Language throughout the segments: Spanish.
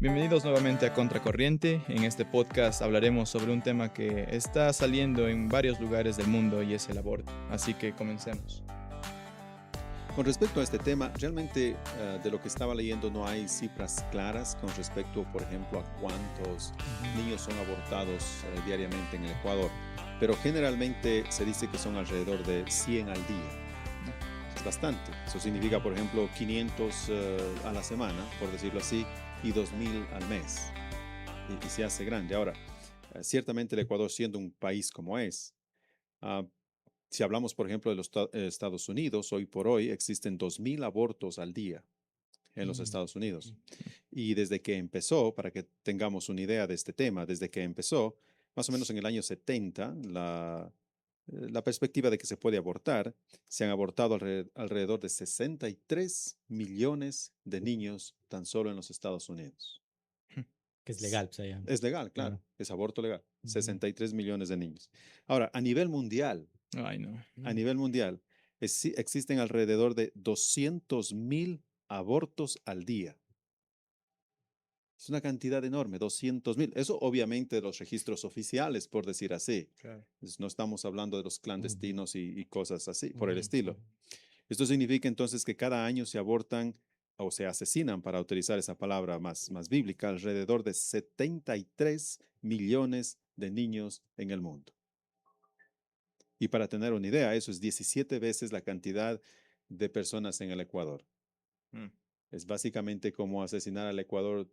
Bienvenidos nuevamente a Contracorriente. En este podcast hablaremos sobre un tema que está saliendo en varios lugares del mundo y es el aborto. Así que comencemos. Con respecto a este tema, realmente de lo que estaba leyendo no hay cifras claras con respecto, por ejemplo, a cuántos niños son abortados diariamente en el Ecuador, pero generalmente se dice que son alrededor de 100 al día. Es bastante. Eso significa, por ejemplo, 500 a la semana, por decirlo así, y 2000 al mes. Y se hace grande. Ahora, ciertamente el Ecuador, siendo un país como es, ah, si hablamos, por ejemplo, de los Estados Unidos, hoy por hoy existen 2000 abortos al día en los Estados Unidos. Y desde que empezó, para que tengamos una idea de este tema, desde que empezó, más o menos en el año 70, la perspectiva de que se puede abortar, se han abortado alrededor de 63 millones de niños tan solo en los Estados Unidos. Que es legal, pues allá. Es legal, claro, Claro. es aborto legal, 63 millones de niños. Ahora, a nivel mundial, Ay, no. existen alrededor de 200.000 abortos al día. Es una cantidad enorme, 200.000. Eso obviamente de los registros oficiales, por decir así. Claro. No estamos hablando de los clandestinos y cosas así, por el estilo. Esto significa entonces que cada año se abortan o se asesinan, para utilizar esa palabra más bíblica, alrededor de 73 millones de niños en el mundo. Y para tener una idea, eso es 17 veces la cantidad de personas en el Ecuador. Mm. Es básicamente como asesinar al Ecuador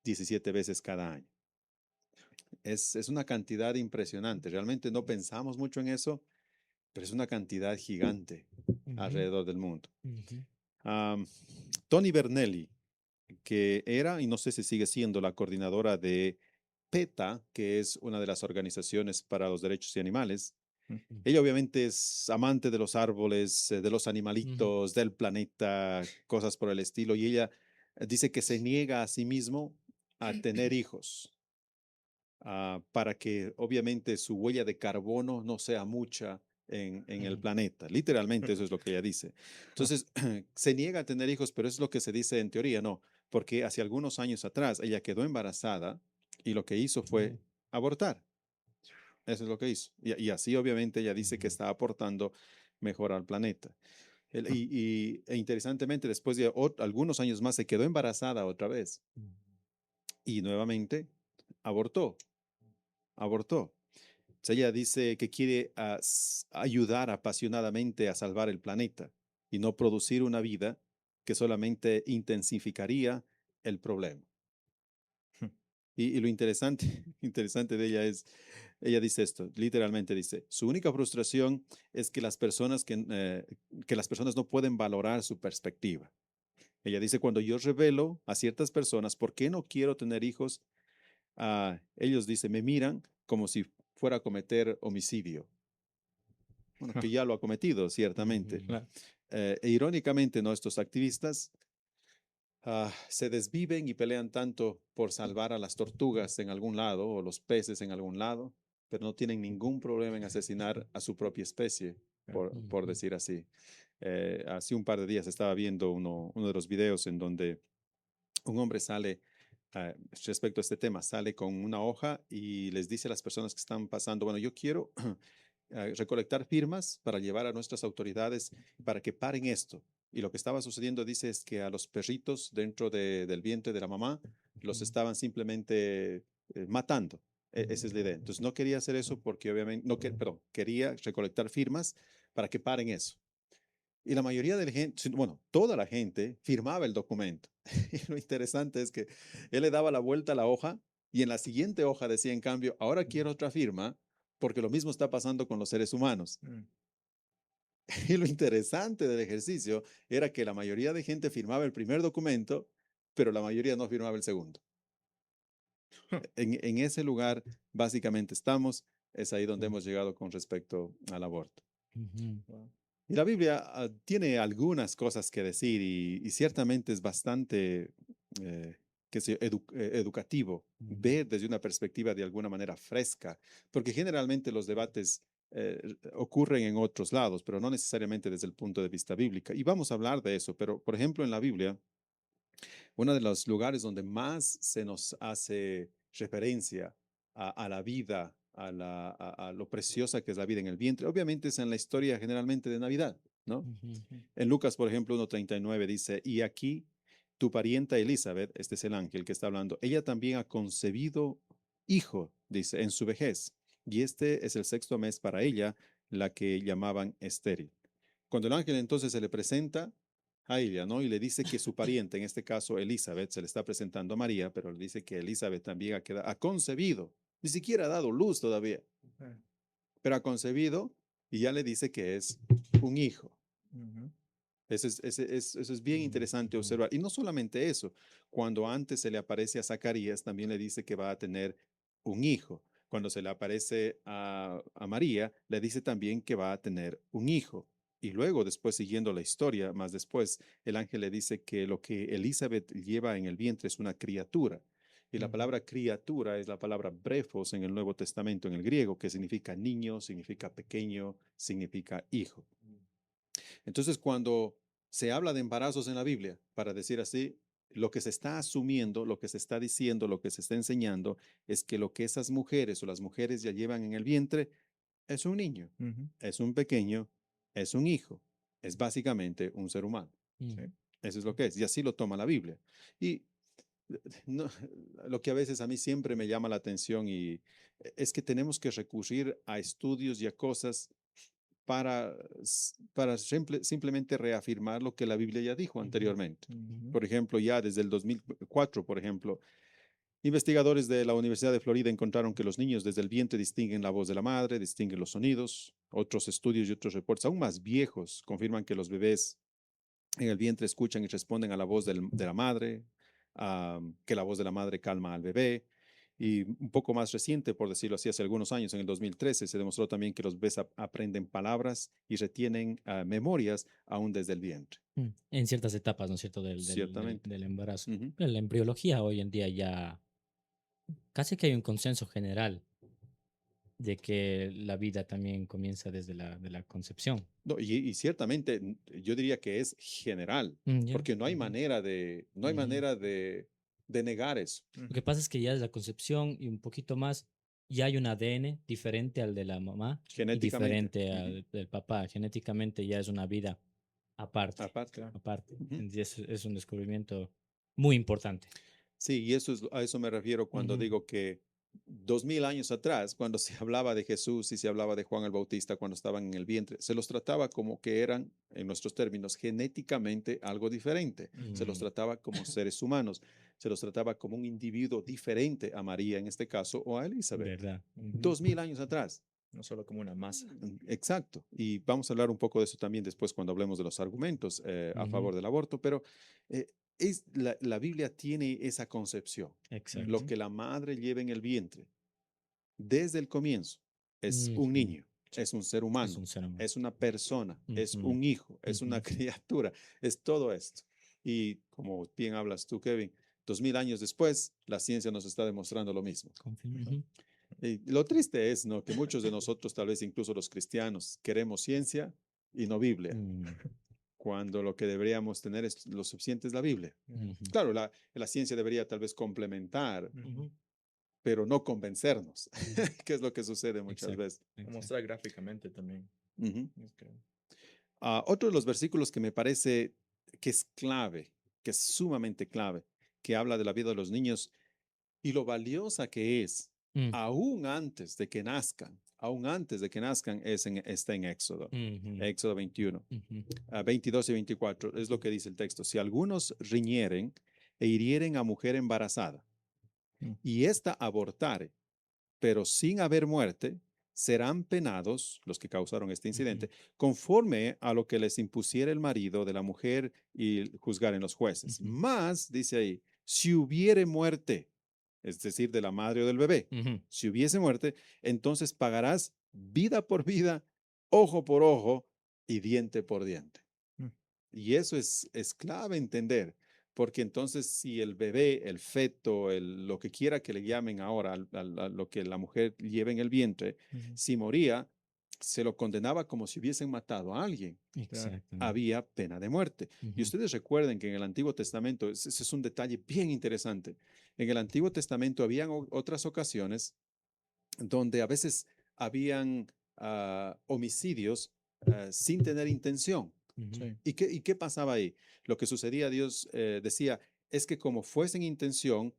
17 veces cada año. Es una cantidad impresionante. Realmente no pensamos mucho en eso, pero es una cantidad gigante alrededor del mundo. Tony Bernelli, que era, y no sé si sigue siendo, la coordinadora de PETA, que es una de las organizaciones para los derechos de animales. Ella obviamente es amante de los árboles, de los animalitos, del planeta, cosas por el estilo, y ella dice que se niega a sí mismo a tener hijos, para que obviamente su huella de carbono no sea mucha en el planeta. Literalmente eso es lo que ella dice. Entonces, se niega a tener hijos, pero eso es lo que se dice en teoría, no, porque hace algunos años atrás ella quedó embarazada y lo que hizo fue abortar. Eso es lo que hizo. Y así obviamente ella dice que está aportando mejor al planeta. E interesantemente, después de algunos años más, se quedó embarazada otra vez y nuevamente abortó. Abortó. O sea, ella dice que quiere ayudar apasionadamente a salvar el planeta y no producir una vida que solamente intensificaría el problema. Y lo interesante, interesante de ella es, ella dice esto, literalmente dice, su única frustración es que que las personas no pueden valorar su perspectiva. Ella dice, cuando yo revelo a ciertas personas por qué no quiero tener hijos, ellos dicen, me miran como si fuera a cometer homicidio. Bueno, que ya lo ha cometido, ciertamente. Claro. E irónicamente, nuestros activistas se desviven y pelean tanto por salvar a las tortugas en algún lado o los peces en algún lado, pero no tienen ningún problema en asesinar a su propia especie, por decir así. Hace un par de días estaba viendo uno de los videos en donde un hombre sale, respecto a este tema, sale con una hoja y les dice a las personas que están pasando, bueno, yo quiero recolectar firmas para llevar a nuestras autoridades para que paren esto. Y lo que estaba sucediendo, dice, es que a los perritos dentro del vientre de la mamá los estaban simplemente matando. Esa es la idea. Entonces no quería hacer eso porque obviamente, no, perdón, quería recolectar firmas para que paren eso. Y la mayoría de la gente, bueno, toda la gente firmaba el documento. Y lo interesante es que él le daba la vuelta a la hoja y en la siguiente hoja decía, en cambio, ahora quiero otra firma porque lo mismo está pasando con los seres humanos. Y lo interesante del ejercicio era que la mayoría de gente firmaba el primer documento, pero la mayoría no firmaba el segundo. En ese lugar, básicamente estamos, es ahí donde hemos llegado con respecto al aborto. Y la Biblia tiene algunas cosas que decir y ciertamente es bastante educativo ver desde una perspectiva de alguna manera fresca, porque generalmente los debates ocurren en otros lados, pero no necesariamente desde el punto de vista bíblico. Y vamos a hablar de eso, pero por ejemplo en la Biblia Uno de los lugares donde más se nos hace referencia a la vida, a lo preciosa que es la vida en el vientre, obviamente es en la historia generalmente de Navidad, ¿no? Ujú, ujú. En Lucas, por ejemplo, 1:39 dice, y aquí tu parienta Elizabeth, este es el ángel que está hablando, ella también ha concebido hijo, dice, en su vejez, y este es el sexto mes para ella, la que llamaban estéril. Cuando el ángel entonces se le presenta a ella, ¿no? Y le dice que su pariente, en este caso Elizabeth, se le está presentando a María, pero le dice que Elizabeth también ha concebido, ni siquiera ha dado luz todavía, Ah, pero ha concebido y ya le dice que es un hijo. ujú, Eso es bien interesante Ujú. observar. Y no solamente eso, cuando antes se le aparece a Zacarías, también le dice que va a tener un hijo. Cuando se le aparece a María, le dice también que va a tener un hijo. Y luego, después, siguiendo la historia, más después, el ángel le dice que lo que Elizabeth lleva en el vientre es una criatura. Y la ujú, palabra criatura es la palabra brefos en el Nuevo Testamento, en el griego, que significa niño, significa pequeño, significa hijo. Entonces, cuando se habla de embarazos en la Biblia, para decir así, lo que se está asumiendo, lo que se está diciendo, lo que se está enseñando es que lo que esas mujeres o las mujeres ya llevan en el vientre es un niño, ujú, es un pequeño, es un hijo, es básicamente un ser humano. sí, Mm. Eso es lo que es, y así lo toma la Biblia. Y no, lo que a veces a mí siempre me llama la atención y es que tenemos que recurrir a estudios y a cosas para simplemente reafirmar lo que la Biblia ya dijo Ujú, anteriormente. ujú, Por ejemplo, ya desde el 2004, por ejemplo, investigadores de la Universidad de Florida encontraron que los niños desde el vientre distinguen la voz de la madre, distinguen los sonidos. Otros estudios y otros reportes, aún más viejos, confirman que los bebés en el vientre escuchan y responden a la voz de la madre, que la voz de la madre calma al bebé. Y un poco más reciente, por decirlo así, hace algunos años, en el 2013, se demostró también que los bebés aprenden palabras y retienen memorias aún desde el vientre. En ciertas etapas, ¿no es cierto?, Ciertamente. del embarazo. Ujú. Pero la embriología hoy en día ya casi que hay un consenso general de que la vida también comienza desde de la concepción. No, y ciertamente yo diría que es general, Ya. porque no hay Ujú, manera de, no hay ujú. manera de negar eso. Lo que ujú, pasa es que ya desde la concepción y un poquito más, ya hay un ADN diferente al de la mamá y Genéticamente. diferente Ujú. al del papá. Genéticamente ya es una vida aparte, Aparte. claro. aparte. Ujú. Y es un descubrimiento muy importante. Sí, y eso es, a eso me refiero cuando Ujú. digo que 2000 años atrás, cuando se hablaba de Jesús y se hablaba de Juan el Bautista cuando estaban en el vientre, se los trataba como que eran, en nuestros términos, genéticamente algo diferente. Se los Mm, trataba como seres humanos, se los trataba como un individuo diferente a María en este caso o a Elizabeth. ¿verdad? Ujú. 2000 años atrás. No solo como una masa. Exacto. Y vamos a hablar un poco de eso también después cuando hablemos de los argumentos a Ujú. favor del aborto, pero eh, la Biblia tiene esa concepción. Lo Exacto. Ujú, que la madre lleva en el vientre desde el comienzo es un Ujú. niño, es un ser Es humano, un ser humano. es una persona, es Ujú, un hijo, es una ujú. criatura, es todo esto. Y como bien hablas tú, Kevin, 2000 años después, la ciencia nos está demostrando lo mismo. ujú, Ujú. Y lo triste es, ¿no? Que muchos de nosotros, tal vez incluso los cristianos, queremos ciencia y no Biblia, Mm, cuando lo que deberíamos tener es lo suficiente es la Biblia. ujú, Claro, la ciencia debería tal vez complementar, ujú. ujú. pero no convencernos, Mm, que es lo que sucede muchas exacto, veces. O exacto. mostrar gráficamente también. Ujú. Es que- Otro de los versículos que me parece que es clave, que es sumamente clave, que habla de la vida de los niños y lo valiosa que es, Mm, aún antes de que nazcan, está en Éxodo, ujú, Éxodo 21, ujú, 22 y 24, es lo que dice el texto. Si algunos riñeren e hirieren a mujer embarazada Mm, y ésta abortare, pero sin haber muerte, serán penados los que causaron este ujú, incidente, conforme a lo que les impusiera el marido de la mujer y juzgar en los jueces. ujú, Más, dice ahí, si hubiere muerte, es decir, de la madre o del bebé, ujú. si hubiese muerte, entonces pagarás vida por vida, ojo por ojo y diente por diente. mm, Y eso es clave entender, porque entonces si el bebé, el feto, lo que quiera que le llamen ahora, a lo que la mujer lleva en el vientre, ujú. si moría, se lo condenaba como si hubiesen matado a alguien. Claro. Exactamente. Había pena de muerte. Y Ujú, ustedes recuerden que en el Antiguo Testamento, ese es un detalle bien interesante, en el Antiguo Testamento habían otras ocasiones donde a veces habían homicidios sin tener intención. ujú, Sí. ¿Y qué pasaba ahí? Lo que sucedía, Dios decía, es que como fuesen intención,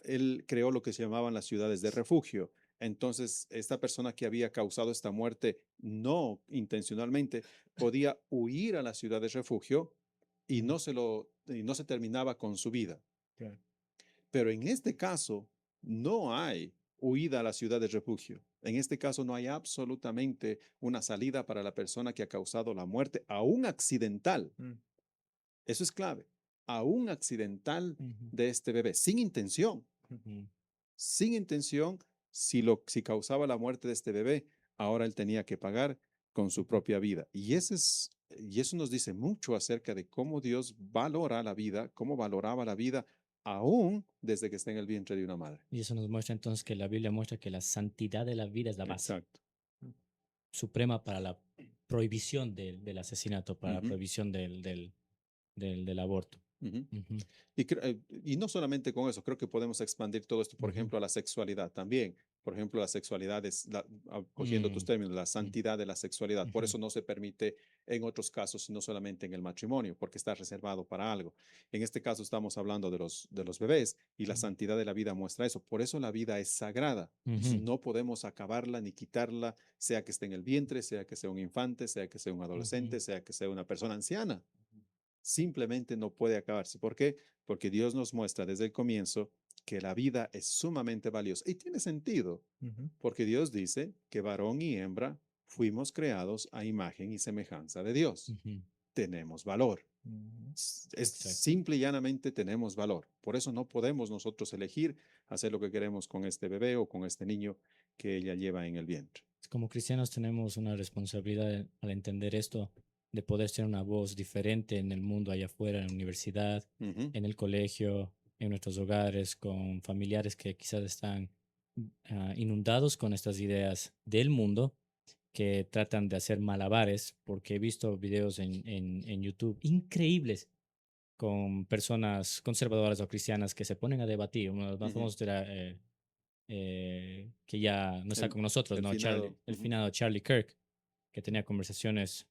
Él creó lo que se llamaban las ciudades de refugio. Entonces, esta persona que había causado esta muerte no intencionalmente podía huir a la ciudad de refugio y Mm, no se terminaba con su vida. claro. Pero en este caso, no hay huida a la ciudad de refugio. En este caso, no hay absolutamente una salida para la persona que ha causado la muerte, aún accidental. Mm, Eso es clave. Aún accidental ujú, de este bebé, sin intención. ujú. Sin intención, si causaba la muerte de este bebé, ahora él tenía que pagar con su ujú. propia vida. Y eso nos dice mucho acerca de cómo Dios valora la vida, cómo valoraba la vida aún desde que está en el vientre de una madre. Y eso nos muestra entonces que la Biblia muestra que la santidad de la vida es la base Exacto. suprema para la prohibición del asesinato, para la Ujú, prohibición del aborto. ujú. Ujú, Y no solamente con eso, creo que podemos expandir todo esto, por ujú, ejemplo, a la sexualidad también. Por ejemplo, la sexualidad es, cogiendo tus mm, términos, la mm, santidad de la sexualidad. Por ujú, eso no se permite en otros casos, sino solamente en el matrimonio, porque está reservado para algo. En este caso estamos hablando de los bebés y la mm, santidad de la vida muestra eso. Por eso la vida es sagrada. ujú, No podemos acabarla ni quitarla, sea que esté en el vientre, sea que sea un infante, sea que sea un ujú, adolescente, sea que sea una persona anciana. Simplemente no puede acabarse. ¿Por qué? Porque Dios nos muestra desde el comienzo que la vida es sumamente valiosa. Y tiene sentido, Ujú, porque Dios dice que varón y hembra fuimos creados a imagen y semejanza de Dios. ujú. Tenemos valor. ujú. Es Exacto. simple y llanamente tenemos valor. Por eso no podemos nosotros elegir hacer lo que queremos con este bebé o con este niño que ella lleva en el vientre. Como cristianos tenemos una responsabilidad al entender esto, de poder ser una voz diferente en el mundo allá afuera, en la universidad, Ujú, en el colegio, en nuestros hogares, con familiares que quizás están inundados con estas ideas del mundo, que tratan de hacer malabares, porque he visto videos en YouTube increíbles con personas conservadoras o cristianas que se ponen a debatir. Uno de los más ujú. famosos era que ya no está El, con nosotros, el ¿no? Charlie, finado. el Ujú, finado Charlie Kirk, que tenía conversaciones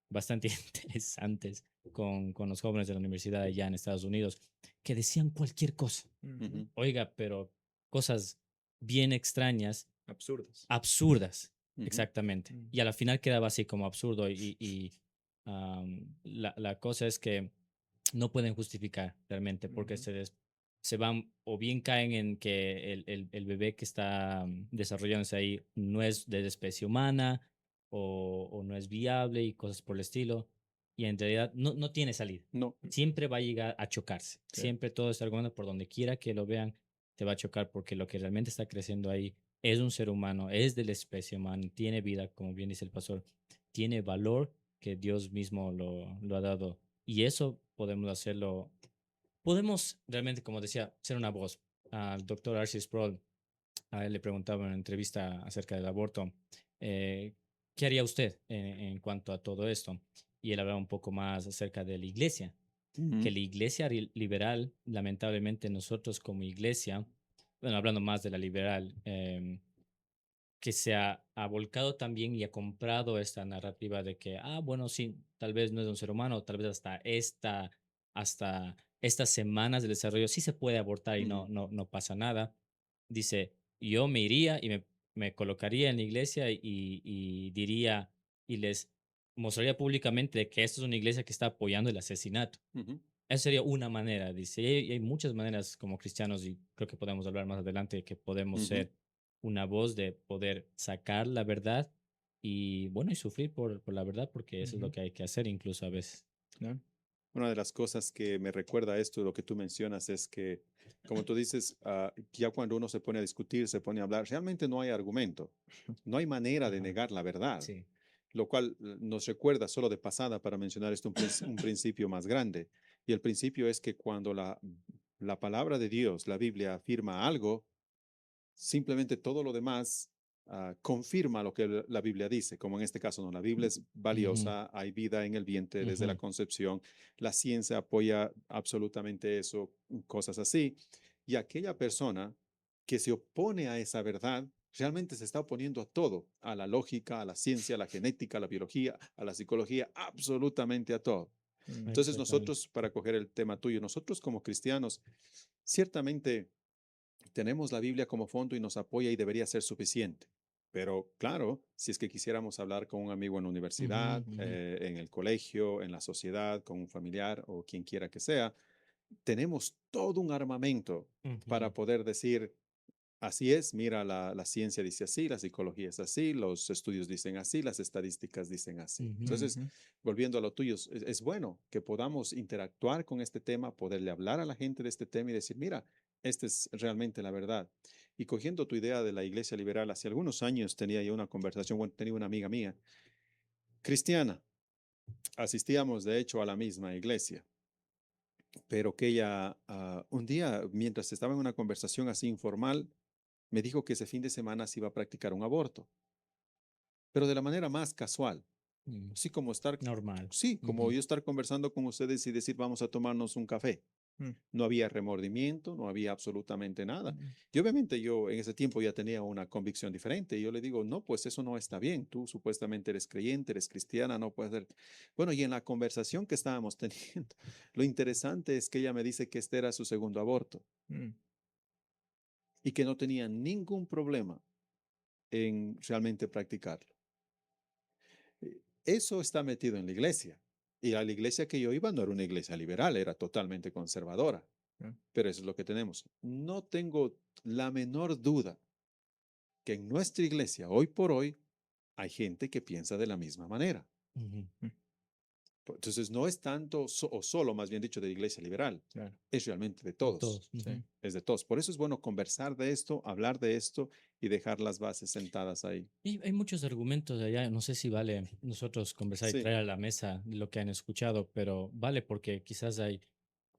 bastante interesantes con los jóvenes de la universidad allá en Estados Unidos, que decían cualquier cosa. Ujú. ujú, Oiga, pero cosas bien extrañas, Absurdas. absurdas, ujú, exactamente. Mm, Y a la final quedaba así como absurdo y la cosa es que no pueden justificar realmente porque ujú, se van o bien caen en que el bebé que está desarrollándose ahí no es de especie humana o no es viable y cosas por el estilo. Y en realidad no tiene salida. No. Siempre va a llegar a chocarse. sí. Siempre todo este argumento, por donde quiera que lo vean, te va a chocar porque lo que realmente está creciendo ahí es un ser humano, es de la especie humana, tiene vida, como bien dice el pastor, tiene valor que Dios mismo lo ha dado. Y eso podemos hacerlo, podemos realmente, como decía, ser una voz. Al doctor Arcis Sproul, a él le preguntaba en una entrevista acerca del aborto, ¿qué haría usted en cuanto a todo esto? Y él hablaba un poco más acerca de la iglesia, que Ujú, la iglesia liberal, lamentablemente nosotros como iglesia, bueno, hablando más de la liberal, que ha volcado también y ha comprado esta narrativa de que, bueno, sí, tal vez no es un ser humano, tal vez hasta estas semanas de desarrollo sí se puede abortar y ujú, no pasa nada. Dice, yo me iría y me colocaría en la iglesia y diría y les mostraría públicamente de que esto es una iglesia que está apoyando el asesinato. ujú, Esa sería una manera, dice. Y hay muchas maneras como cristianos, y creo que podemos hablar más adelante, que podemos ujú, ser una voz de poder sacar la verdad y, bueno, y sufrir por la verdad, porque eso es lo Ujú, que hay que hacer incluso a veces. claro. Una de las cosas que me recuerda a esto, lo que tú mencionas, es que, como tú dices, ya cuando uno se pone a discutir, se pone a hablar, realmente no hay argumento, no hay manera de Ajá, negar la verdad, sí. lo cual nos recuerda solo de pasada para mencionar esto un principio más grande. Y el principio es que cuando la palabra de Dios, la Biblia, afirma algo, simplemente todo lo demás confirma lo que la Biblia dice, como en este caso, no, la Biblia es valiosa, hay vida en el vientre desde la concepción, la ciencia apoya absolutamente eso, cosas así, y aquella persona que se opone a esa verdad, realmente se está oponiendo a todo, a la lógica, a la ciencia, a la genética, a la biología, a la psicología, absolutamente a todo. Entonces Exactamente. nosotros, para coger el tema tuyo, nosotros como cristianos, ciertamente tenemos la Biblia como fondo y nos apoya y debería ser suficiente. Pero claro, si es que quisiéramos hablar con un amigo en la universidad, en el colegio, en la sociedad, con un familiar o quien quiera que sea, tenemos todo un armamento para poder decir, así es, mira, la ciencia dice así, la psicología es así, los estudios dicen así, las estadísticas dicen así. Entonces, volviendo a lo tuyo, es bueno que podamos interactuar con este tema, poderle hablar a la gente de este tema y decir, mira, esta es realmente la verdad. Y cogiendo tu idea de la iglesia liberal, hace algunos años tenía yo una conversación, bueno, tenía una amiga mía, cristiana, asistíamos de hecho a la misma iglesia, pero que ella un día, mientras estaba en una conversación así informal, me dijo que ese fin de semana se iba a practicar un aborto, pero de la manera más casual, así como estar, Normal. sí, como yo estar conversando con ustedes y decir, vamos a tomarnos un café. No había remordimiento, no había absolutamente nada. Y obviamente yo en ese tiempo ya tenía una convicción diferente. Y yo le digo, no, pues eso no está bien. Tú supuestamente eres creyente, eres cristiana, no puedes ser. Bueno, y en la conversación que estábamos teniendo, lo interesante es que ella me dice que este era su segundo aborto y que no tenía ningún problema en realmente practicarlo. Eso está metido en la iglesia. Y a la iglesia que yo iba no era una iglesia liberal, era totalmente conservadora. Pero eso es lo que tenemos. No tengo la menor duda que en nuestra iglesia, hoy por hoy, hay gente que piensa de la misma manera. Entonces, no es tanto, o solo, más bien dicho, de la iglesia liberal. Claro. Es realmente de De todos. todos. Sí. Es de todos. Por eso es bueno conversar de esto, hablar de esto y dejar las bases sentadas ahí. Y hay muchos argumentos allá, no sé si vale nosotros conversar y Sí, traer a la mesa lo que han escuchado, pero vale porque quizás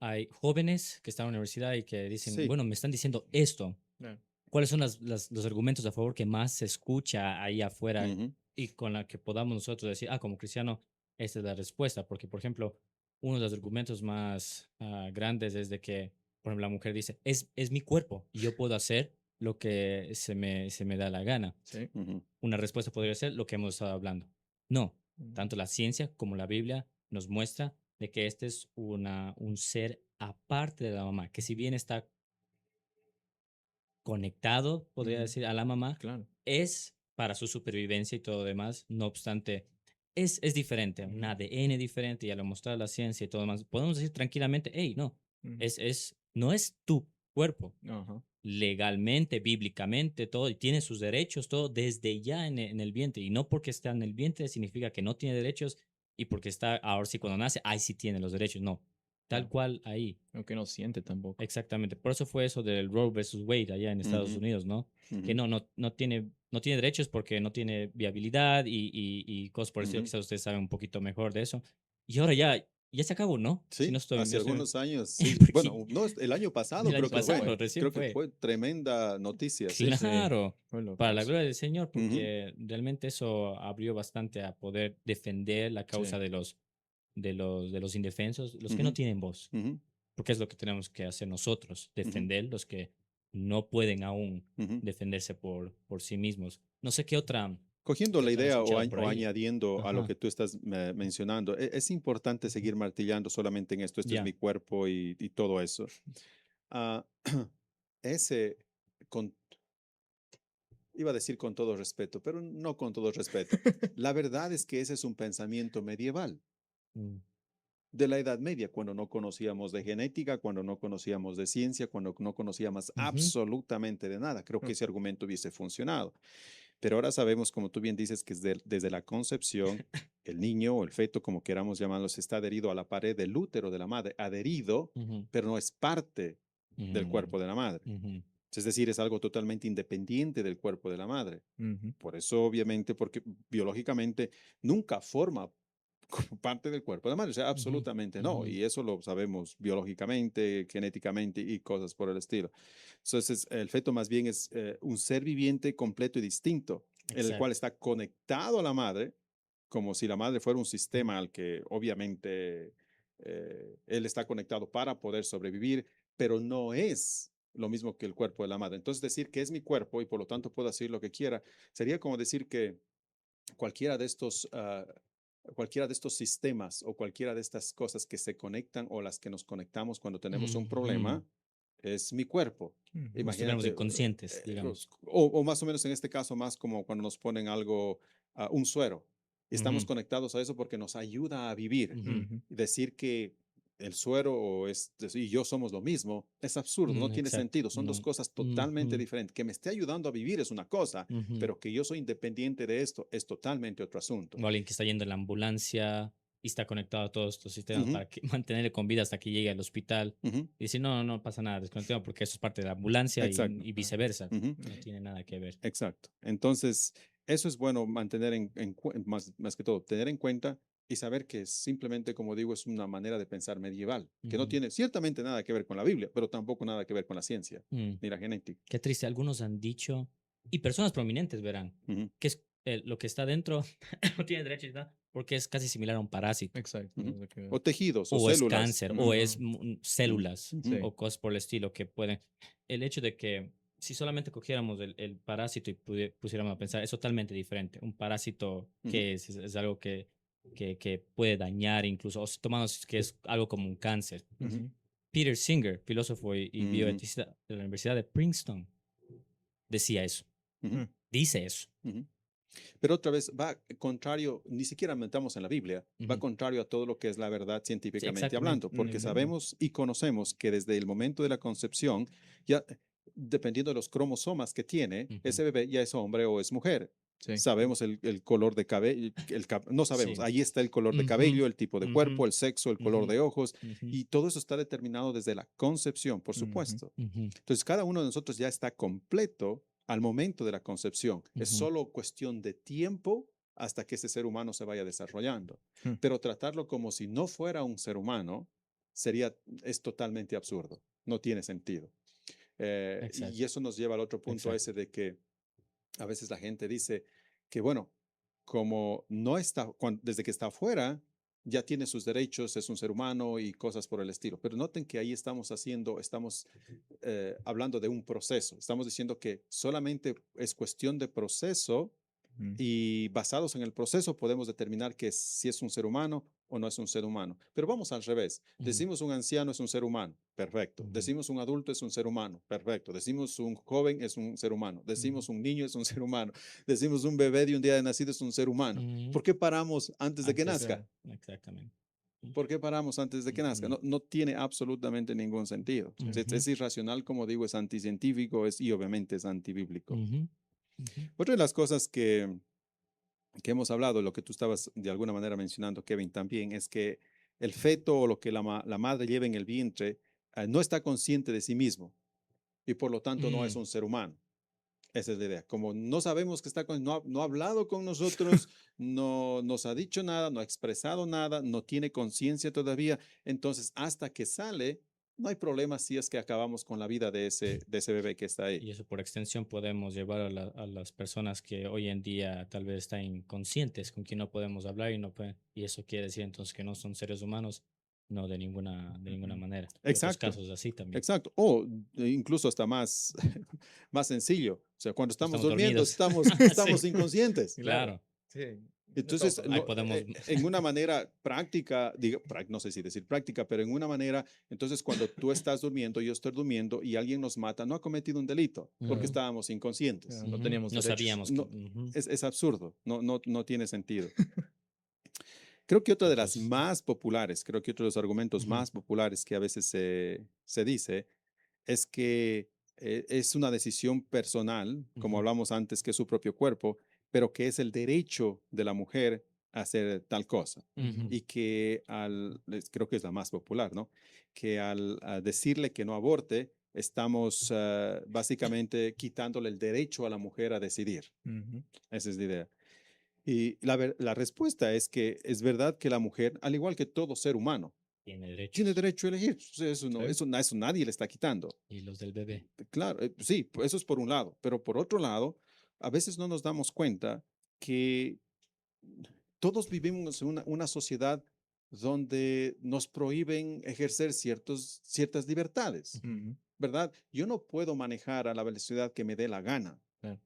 hay jóvenes que están en la universidad y que dicen, sí. bueno, me están diciendo esto. Claro. ¿Cuáles son los argumentos a favor que más se escucha ahí afuera Ujú, y con la que podamos nosotros decir, como cristiano, esta es la respuesta? Porque, por ejemplo, uno de los argumentos más grandes es de que, por ejemplo, la mujer dice, es mi cuerpo y yo puedo hacer lo que se me da la gana. Sí. ujú, Una respuesta podría ser lo que hemos estado hablando. No, tanto la ciencia como la Biblia nos muestra de que este es un ser aparte de la mamá, que si bien está conectado, podría decir, a la mamá, Claro. es para su supervivencia y todo demás. No obstante, es diferente, un ADN diferente, ya lo mostrado la ciencia y todo demás. Podemos decir tranquilamente, hey, no, no es tu cuerpo. Ajá. Legalmente, bíblicamente, todo, y tiene sus derechos, todo desde ya en el vientre. Y no porque está en el vientre significa que no tiene derechos y porque está ahora sí cuando nace, ahí sí tiene los derechos. No, tal Claro. cual ahí. Aunque no siente tampoco. Exactamente. Por eso fue eso del Roe versus Wade allá en Estados ujú, Unidos, ¿no? Que ujú, no tiene derechos porque no tiene viabilidad y cosas por el estilo. ujú. Quizás ustedes saben un poquito mejor de eso. Y ahora ya se acabó, ¿no? Si no Sí, estoy, hace no estoy- algunos años, sí. porque Bueno, no, el año pasado el año creo que Eso fue. pasado fue. recién Creo que fue. fue tremenda noticia, sí. Sí. Claro, Fue loco para la eso. gloria del Señor, Ujú, porque realmente eso abrió bastante a poder defender la causa Sí. de los indefensos, los que no ujú, tienen voz, ujú, porque es lo que tenemos que hacer nosotros, ujú, defender los que no pueden aún ujú. defenderse por sí mismos. No sé qué Cogiendo la otra han idea escuchado por o ahí. añadiendo a lo Ajá, que tú estás mencionando, es importante ujú, seguir martillando solamente en esto, este es ya, mi cuerpo y todo eso. Ah, ese, con, iba a decir con todo respeto, pero no con todo respeto. La verdad es que ese es un pensamiento medieval, mm, de la Edad Media, cuando no conocíamos de genética, cuando no conocíamos de ciencia, cuando no conocíamos ujú, absolutamente de nada. Creo que Mm, ese argumento hubiese funcionado. Pero ahora sabemos, como tú bien dices, que desde la concepción, el niño o el feto, como queramos llamarlo, está adherido a la pared del útero de la madre, adherido, ujú, pero no es parte del mm, cuerpo de la madre. ujú, Es decir, es algo totalmente independiente del cuerpo de la madre. ujú. Por eso, obviamente, porque biológicamente nunca forma como parte del cuerpo de la madre. O sea, absolutamente no. Y eso lo sabemos biológicamente, genéticamente y cosas por el estilo. Entonces, el feto más bien es un ser viviente completo y distinto, el cual Exacto. está conectado a la madre, como si la madre fuera un sistema al que obviamente él está conectado para poder sobrevivir, pero no es lo mismo que el cuerpo de la madre. Entonces, decir que es mi cuerpo y por lo tanto puedo hacer lo que quiera, sería como decir que cualquiera de estos, cualquiera de estos sistemas o cualquiera de estas cosas que se conectan o las que nos conectamos cuando tenemos un problema, es mi cuerpo. Como si estuviéramos Imagínate, inconscientes, digamos. o más o menos en este caso, más como cuando nos ponen algo, un suero. Estamos Ujú, conectados a eso porque nos ayuda a vivir. ujú. Decir que el suero y yo somos lo mismo es absurdo, no tiene Exacto. sentido. Son dos No. cosas totalmente Ujú, diferentes. Que me esté ayudando a vivir es una cosa, ujú. pero que yo soy independiente de esto es totalmente otro asunto. O alguien que está yendo en la ambulancia y está conectado a todos estos sistemas Ujú, para que, mantenerle con vida hasta que llegue al hospital. ujú, Y decir, no, no, no pasa nada, desconectado porque eso es parte de la ambulancia exacto. y viceversa. Ujú, No tiene nada que ver. exacto. Entonces, eso es bueno mantener más que todo, tener en cuenta y saber que simplemente, como digo, es una manera de pensar medieval, que no Ujú. tiene ciertamente nada que ver con la Biblia, pero tampoco nada que ver con la ciencia, Mm. ni la genética. Qué triste. Algunos han dicho, y personas prominentes verán, Ujú, que es, lo que está dentro no tiene derecho a nada porque es casi similar a un parásito. Exacto. ujú. Es lo que... O tejidos o O es células. cáncer, o Ujú, es Ujú. ujú, células, ujú, Sí. o cosas por el estilo que pueden. El hecho de que si solamente cogiéramos el parásito y pusiéramos a pensar, es totalmente diferente. Un parásito ujú, que es algo que puede dañar, incluso, o si tomamos que es algo como un cáncer. ujú, Ujú. Peter Singer, filósofo y ujú, bioeticista de la Universidad de Princeton, decía eso, ujú, dice eso. ujú. Pero otra vez va contrario, ni siquiera metamos en la Biblia, va Ujú. contrario a todo lo que es la verdad Sí, científicamente exactamente. hablando, porque Ujú. sabemos y conocemos que desde el momento de la concepción, ya dependiendo de los cromosomas que tiene, Ujú. ese bebé ya es hombre o es mujer. Sí. Sabemos el color de cabello, no sabemos, Sí. ahí está el color de Ujú, cabello, el tipo de ujú, cuerpo, el sexo, el color ujú, de ojos, ujú, y todo eso está determinado desde la concepción, por Ujú. supuesto. ujú, Entonces, cada uno de nosotros ya está completo al momento de la concepción. Es ujú, solo cuestión de tiempo hasta que ese ser humano se vaya desarrollando. Mm. Pero tratarlo como si no fuera un ser humano es totalmente absurdo. No tiene sentido. Y exacto, eso nos lleva al otro punto exacto. ese de que a veces la gente dice que, bueno, como no está, desde que está afuera, ya tiene sus derechos, es un ser humano y cosas por el estilo. Pero noten que ahí estamos hablando de un proceso. Estamos diciendo que solamente es cuestión de proceso Mm. y basados en el proceso podemos determinar que si es un ser humano o no es un ser humano. Pero vamos al revés. Ujú, Decimos un anciano es un ser humano, perfecto. ujú, Decimos un adulto es un ser humano, perfecto. Decimos un joven es un ser humano. ujú, Decimos un niño es un ser humano. Decimos un bebé de un día de nacido es un ser humano. ujú. ¿Por qué paramos antes de que Antes, nazca? Claro. exactamente. ¿Por qué paramos antes de que nazca? Ujú, No tiene absolutamente ningún sentido. ujú, Es irracional, como digo, es anticientífico y obviamente es antibíblico. ujú, ujú, Otra de las cosas que hemos hablado, lo que tú estabas de alguna manera mencionando, Kevin, también es que el feto o lo que la madre lleva en el vientre no está consciente de sí mismo y por lo tanto no es mm, un ser humano. Esa es la idea. Como no sabemos que no ha hablado con nosotros, no nos ha dicho nada, no ha expresado nada, no tiene conciencia todavía, entonces hasta que sale, no hay problema si es que acabamos con la vida de ese bebé que está ahí. Y eso por extensión podemos llevar a las personas que hoy en día tal vez están inconscientes, con quien no podemos hablar y no pueden, y eso quiere decir entonces que no son seres humanos, no de ninguna Ujú. manera. Y otros Exacto. casos así también. Exacto. O incluso hasta más, más sencillo. O sea, cuando estamos Estamos durmiendo, dormidos. estamos Sí, inconscientes. Claro. claro. Sí. De todo Entonces, pasa. Ahí podemos. en una manera práctica, no sé si decir práctica, pero en una manera, entonces cuando tú estás durmiendo, yo estoy durmiendo y alguien nos mata, no ha cometido un delito porque Ujú, estábamos inconscientes. Claro, no ujú. teníamos No derechos. sabíamos que. No, Ujú. es absurdo, no tiene sentido. Creo que otra de las Entonces. más populares, creo que otro de los argumentos Ujú, más populares que a veces se dice es que es una decisión personal, como ujú, hablamos antes, que es su propio cuerpo, pero que es el derecho de la mujer a hacer tal cosa. Ujú. ujú, Y que creo que es la más popular, ¿no? Que al a decirle que no aborte, estamos básicamente quitándole el derecho a la mujer a decidir. Ujú. Esa es la idea. Y la respuesta es que es verdad que la mujer, al igual que todo ser humano, Tiene tiene derechos. derecho a elegir. O sea, eso, no, Sí. eso nadie le está quitando. Y los del bebé. Claro, sí, pues eso es por un lado. Pero por otro lado, a veces no nos damos cuenta que todos vivimos en una sociedad donde nos prohíben ejercer ciertas libertades, Ujú, ¿verdad? Yo no puedo manejar a la velocidad que me dé la gana, claro.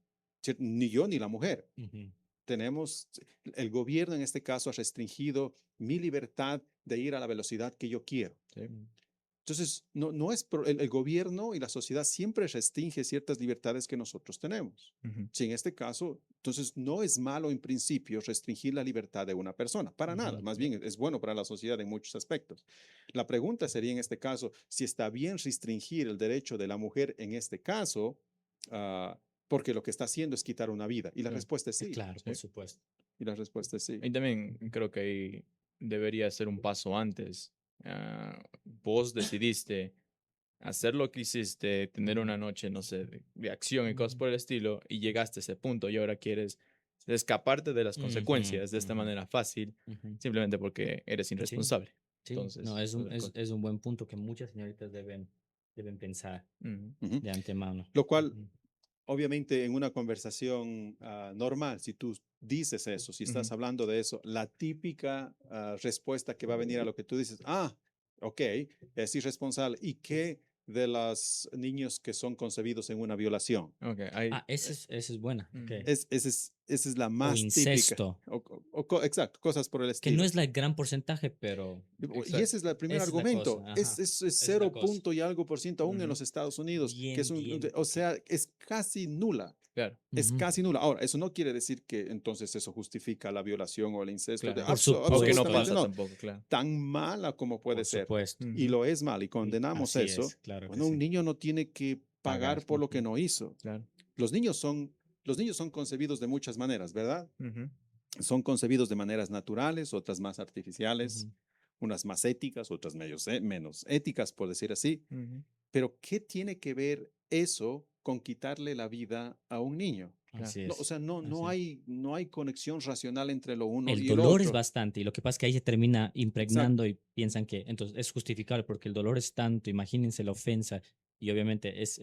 ni yo ni la mujer. Ujú. Tenemos, el gobierno en este caso ha restringido mi libertad de ir a la velocidad que yo quiero. Sí. Mm. Entonces, no es el gobierno y la sociedad siempre restringe ciertas libertades que nosotros tenemos. Ujú, Si en este caso, entonces no es malo en principio restringir la libertad de una persona, para nada, Ujú. más bien es bueno para la sociedad en muchos aspectos. La pregunta sería en este caso, si está bien restringir el derecho de la mujer en este caso, porque lo que está haciendo es quitar una vida. Y la Claro. respuesta es sí. Claro, por sí. supuesto. Y la respuesta es sí. Y también creo que ahí debería ser un paso antes. Vos decidiste hacer lo que hiciste, tener una noche, no sé, de acción y cosas Ujú. por el estilo, y llegaste a ese punto y ahora quieres escaparte de las Ujú, consecuencias de esta ujú, manera fácil, ujú. simplemente porque eres Sí, irresponsable. sí. No, Entonces, no sé, es un buen punto que muchas señoritas deben pensar ujú, Ujú. de antemano. Lo cual Ujú. obviamente en una conversación normal, si tú dices eso, si ujú, estás hablando de eso, la típica respuesta que va a venir a lo que tú dices, ok, es irresponsable. ¿Y qué de los niños que son concebidos en una violación? ok, hay, Ah, esa es buena. Ok. ujú, Esa es la O más típica. incesto, Exacto, cosas por el que no estilo. es el gran porcentaje, pero Y exacto. ese es el primer esa es la cosa. argumento. Ajá. Es Esa es la cero cosa. punto y algo por ciento aún en Ujú, los Estados Unidos, que es Bien o poquito. sea, es casi nula. claro, Es Ujú. casi nula. Ahora, eso no quiere decir que entonces eso justifica la violación o el incesto. claro. Por O que no supuesto. Absolutamente pasa no. tampoco, claro. Tan mala como puede Por ser. supuesto. Y Ujú, lo es mal y condenamos Así eso. es, claro que Bueno, un sí. niño no tiene que Pagar. pagar por lo que Ujú, no hizo. claro. Los los niños son concebidos de muchas maneras, ¿verdad? Ujú, Son concebidos de maneras naturales, otras más artificiales, ujú. unas más éticas, otras menos éticas, por decir así. ujú, Pero ¿qué tiene que ver eso con quitarle la vida a un niño? claro. Así No, o es. sea, Así es. no hay conexión racional entre lo uno El y el dolor es otro. bastante y lo que pasa es que ahí se termina Exacto. impregnando y piensan que entonces es justificable porque el dolor es tanto, imagínense la ofensa y obviamente es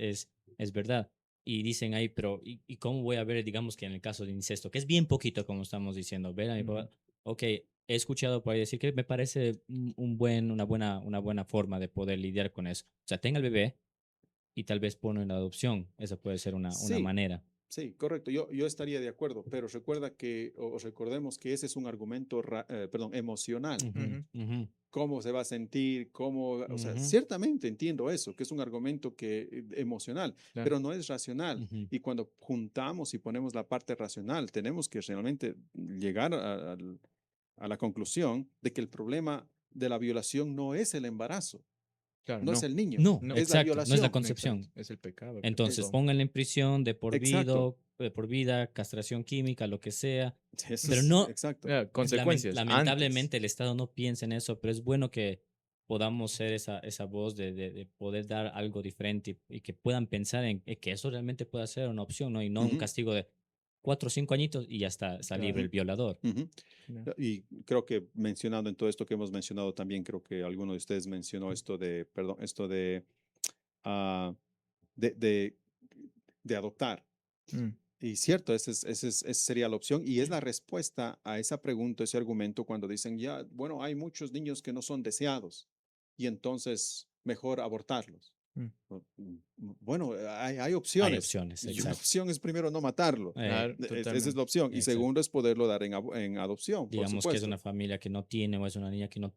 verdad. Y dicen ahí, pero y cómo voy a ver, digamos que en el caso de incesto, que es bien poquito como estamos diciendo, ver a mi Ujú, papá, ok, he escuchado por ahí decir que me parece una buena forma de poder lidiar con eso. O sea, tenga el bebé y tal vez pone en la adopción, esa puede ser una Sí, manera. sí, correcto. Yo estaría de acuerdo, pero recuerda que, o recordemos que ese es un argumento, perdón, emocional. Ujú, ujú, ujú, Cómo se va a sentir, o sea, ujú, ciertamente entiendo eso, que es un argumento emocional, claro. pero no es racional. ujú. Y cuando juntamos y ponemos la parte racional, tenemos que realmente llegar a la conclusión de que el problema de la violación no es el embarazo, Claro, no es no. el niño, No, No. es la exacto, no es la violación. Exacto. concepción. Es el pecado el que Entonces, Es pasó. pónganla en prisión exacto. de por vida, castración química, lo que sea. Eso Pero es no, exacto. Claro, consecuencias antes. lamentablemente el Estado no piensa en eso, pero es bueno que podamos ser esa voz de poder dar algo diferente y que puedan pensar en que eso realmente pueda ser una opción, ¿no? Y no un Ujú, castigo de 4 o 5 añitos y ya está libre Claro. el violador. ujú. No. Y creo que mencionando en todo esto que hemos mencionado también, creo que alguno de ustedes mencionó esto de, perdón, esto ah, de, de, de adoptar. Mm, Y cierto, esa sería la opción y es la respuesta a esa pregunta, ese argumento cuando dicen, ya, bueno, hay muchos niños que no son deseados y entonces mejor abortarlos. mm, Bueno, hay Hay opciones. opciones, Y una exacto. opción es primero no matarlo. claro, Esa es la totalmente. opción. Y Exacto. segundo es poderlo dar en adopción, por Digamos que es supuesto. una familia que no tiene o es una niña que no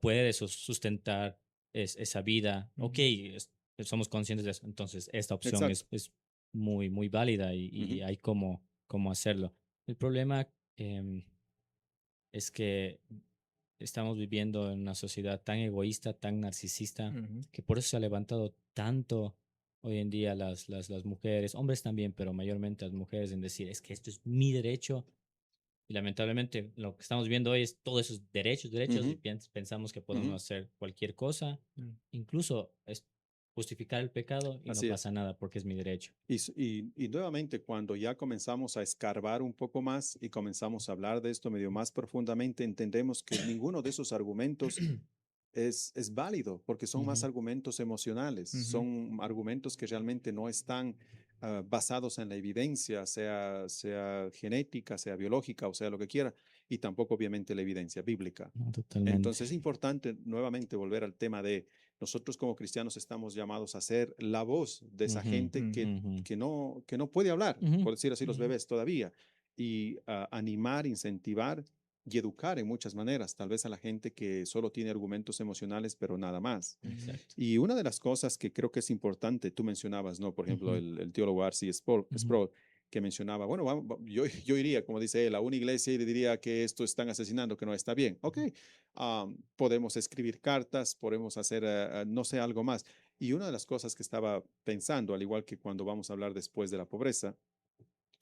puede sustentar esa vida. Ok, Ujú, somos conscientes de eso. Entonces, esta opción Exacto. es muy válida y Ujú, hay cómo hacerlo. El problema es que estamos viviendo en una sociedad tan egoísta, tan narcisista, ujú, que por eso se ha levantado tanto hoy en día las mujeres, hombres también, pero mayormente las mujeres en decir, es que esto es mi derecho y lamentablemente lo que estamos viendo hoy es todos esos derechos y ujú, pensamos que podemos ujú. hacer cualquier cosa. mm, Incluso justificar el pecado y Así no es. pasa nada porque es mi derecho. Y nuevamente, cuando ya comenzamos a escarbar un poco más y comenzamos a hablar de esto medio más profundamente, entendemos que ninguno de esos argumentos es válido, porque son más Ujú. argumentos emocionales, Ujú. son argumentos que realmente no están basados en la evidencia, sea genética, sea biológica o sea lo que quiera, y tampoco obviamente la evidencia bíblica. No, totalmente. Entonces es importante nuevamente volver al tema de nosotros como cristianos estamos llamados a ser la voz de esa Ujú, gente ujú, que no puede hablar, ujú, por decir así, los ujú. bebés todavía, y animar, incentivar y educar en muchas maneras, tal vez a la gente que solo tiene argumentos emocionales, pero nada más. Exacto. Y una de las cosas que creo que es importante, tú mencionabas, ¿no? Por ejemplo, Ujú, el teólogo R.C. ujú, Sproul, que mencionaba, bueno, yo iría, como dice él, a una iglesia y le diría que esto están asesinando, que no está bien. Ok, podemos escribir cartas, podemos hacer, no sé, algo más. Y una de las cosas que estaba pensando, al igual que cuando vamos a hablar después de la pobreza,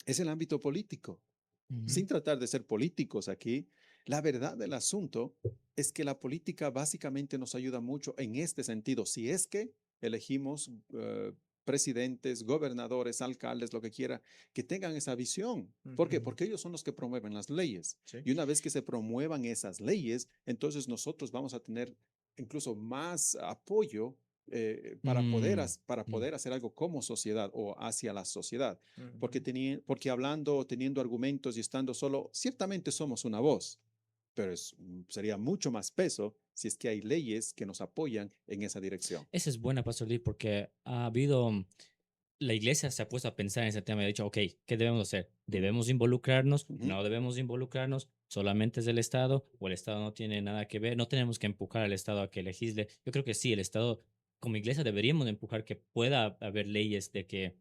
es el ámbito político. ujú, Sin tratar de ser políticos aquí, la verdad del asunto es que la política básicamente nos ayuda mucho en este sentido. Si es que elegimos presidentes, gobernadores, alcaldes, lo que quiera, que tengan esa visión. ¿Por qué? Ujú. Porque ellos son los que promueven las leyes. Sí. Y una vez que se promuevan esas leyes, entonces nosotros vamos a tener incluso más apoyo mm, para mm. poder hacer algo como sociedad o hacia la sociedad Ujú. porque hablando, teniendo argumentos y estando solo, ciertamente somos una voz, pero sería mucho más peso si es que hay leyes que nos apoyan en esa dirección. Esa es buena, Pastor Lee, porque ha habido, la iglesia se ha puesto a pensar en ese tema y ha dicho, ok, ¿qué debemos hacer? ¿Debemos involucrarnos? Ujú, ¿No debemos involucrarnos? ¿Solamente es el Estado? ¿O el Estado no tiene nada que ver? No tenemos que empujar al Estado a que legisle. Yo creo que sí, el Estado, como iglesia, deberíamos de empujar que pueda haber leyes de que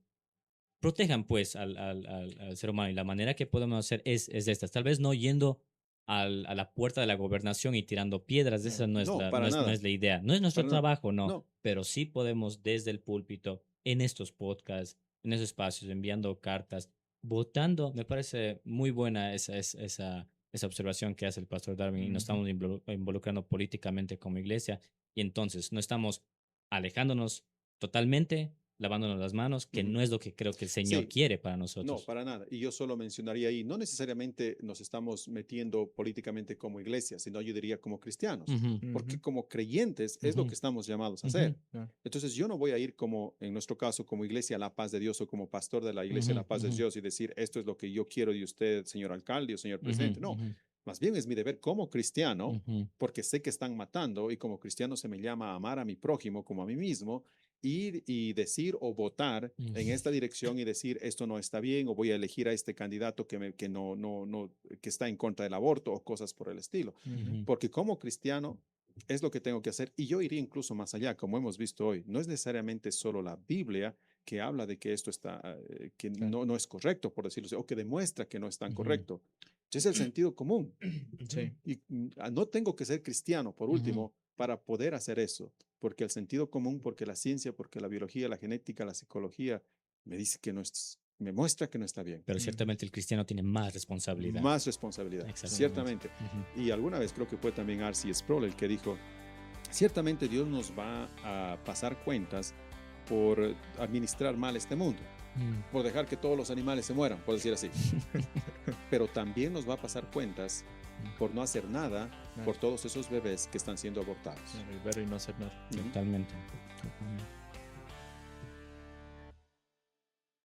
protejan pues al ser humano y la manera que podemos hacer es estas. Tal vez no yendo a la puerta de la gobernación y tirando piedras, esa Claro. no es no, la, para no nada, es la idea, no es nuestro para nada. trabajo, no, No. pero sí podemos desde el púlpito, en estos podcasts, en esos espacios, enviando cartas, votando. Me parece muy buena esa observación que hace el pastor Darwin y nos Ujú. estamos involucrando políticamente como iglesia y entonces no estamos alejándonos totalmente, lavándonos las manos, que Ujú. no es lo que creo que el Señor Sí, quiere para no, nosotros. para nada. Y yo solo mencionaría ahí, no necesariamente nos estamos metiendo políticamente como iglesia, sino yo diría como cristianos, Ujú, porque Ujú. como creyentes es lo ujú, que estamos llamados a ujú, hacer. Claro. Entonces yo no voy a ir como, en nuestro caso, como iglesia La Paz de Dios o como pastor de la iglesia ujú, La Paz de ujú, Dios y decir, esto es lo que yo quiero de usted, señor alcalde o señor ujú, presidente. No, ujú, más bien es mi deber como cristiano, ujú, porque sé que están matando y como cristiano se me llama a amar a mi prójimo como a mí mismo, ir y decir o votar en esta dirección y decir esto no está bien o voy a elegir a este candidato que está en contra del aborto o cosas por el estilo. Ujú. ujú, Porque como cristiano es lo que tengo que hacer y yo iría incluso más allá, como hemos visto hoy. No es necesariamente solo la Biblia que habla de que esto está, que Claro. no es correcto, por decirlo así, o que demuestra que no es tan ujú, correcto. Es el sentido común. Sí. Y no tengo que ser cristiano, por ujú. último, para poder hacer eso, porque el sentido común, porque la ciencia, porque la biología, la genética, la psicología, me dice que no es, me muestra que no está bien. Pero Ujú. ciertamente el cristiano tiene más responsabilidad. Más responsabilidad, Sí. Exactamente. ciertamente. Ujú, Y alguna vez creo que fue también R.C. Sproul el que dijo, ciertamente Dios nos va a pasar cuentas por administrar mal este mundo, mm. por dejar que todos los animales se mueran, por decir así. Pero también nos va a pasar cuentas por no hacer nada por Claro. todos esos bebés que están siendo abortados. Claro, y ver y no hacer nada. Ujú. Totalmente. Totalmente.